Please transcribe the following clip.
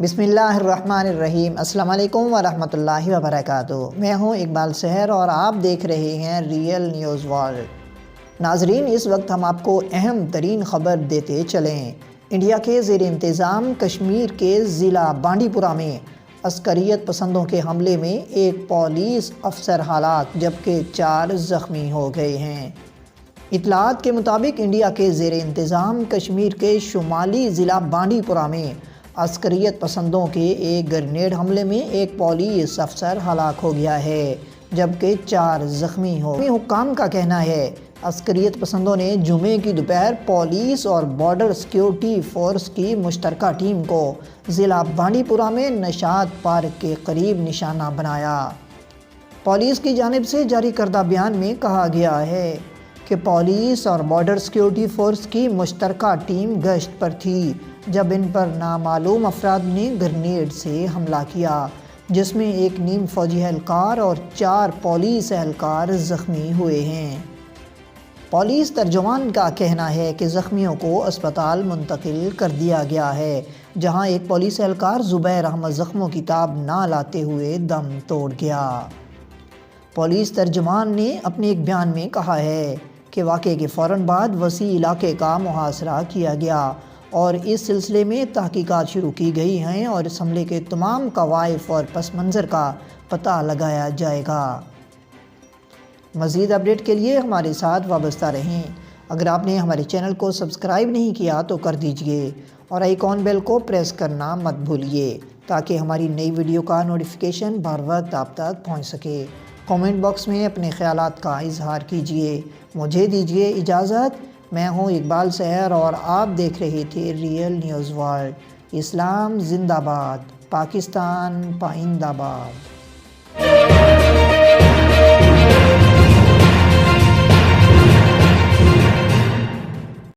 بسم اللہ الرحمن الرحیم۔ السلام علیکم ورحمۃ اللہ وبرکاتہ۔ میں ہوں اقبال سحر اور آپ دیکھ رہے ہیں ریئل نیوز ورلڈ۔ ناظرین، اس وقت ہم آپ کو اہم ترین خبر دیتے چلیں۔ انڈیا کے زیر انتظام کشمیر کے ضلع بانڈی پورہ میں عسکریت پسندوں کے حملے میں ایک پولیس افسر ہلاک جبکہ 4 زخمی ہو گئے ہیں۔ اطلاعات کے مطابق انڈیا کے زیر انتظام کشمیر کے شمالی ضلع بانڈی پورہ میں عسکریت پسندوں کے ایک گرینیڈ حملے میں ایک پولیس افسر ہلاک ہو گیا ہے جبکہ 4 زخمی ہو گئے۔ حکام کا کہنا ہے عسکریت پسندوں نے جمعے کی دوپہر پولیس اور بارڈر سیکیورٹی فورس کی مشترکہ ٹیم کو ضلع بانڈی پورہ میں نشاط پارک کے قریب نشانہ بنایا۔ پولیس کی جانب سے جاری کردہ بیان میں کہا گیا ہے کہ پولیس اور بارڈر سیکیورٹی فورس کی مشترکہ ٹیم گشت پر تھی جب ان پر نامعلوم افراد نے گرینیڈ سے حملہ کیا، جس میں ایک نیم فوجی اہلکار اور 4 پولیس اہلکار زخمی ہوئے ہیں۔ پولیس ترجمان کا کہنا ہے کہ زخمیوں کو اسپتال منتقل کر دیا گیا ہے، جہاں ایک پولیس اہلکار زبیر احمد زخموں کی تاب نہ لاتے ہوئے دم توڑ گیا۔ پولیس ترجمان نے اپنے ایک بیان میں کہا ہے کہ واقعے کے فوراً بعد وسیع علاقے کا محاصرہ کیا گیا اور اس سلسلے میں تحقیقات شروع کی گئی ہیں اور اس حملے کے تمام کوائف اور پس منظر کا پتہ لگایا جائے گا۔ مزید اپڈیٹ کے لیے ہمارے ساتھ وابستہ رہیں۔ اگر آپ نے ہمارے چینل کو سبسکرائب نہیں کیا تو کر دیجئے اور آئیکن بیل کو پریس کرنا مت بھولیے تاکہ ہماری نئی ویڈیو کا نوٹیفیکیشن بر وقت آپ تک پہنچ سکے۔ کامنٹ باکس میں اپنے خیالات کا اظہار کیجئے۔ مجھے دیجئے اجازت۔ میں ہوں اقبال سحر اور آپ دیکھ رہے تھے ریئل نیوز ورلڈ۔ اسلام زندہ باد، پاکستان پائندہ باد۔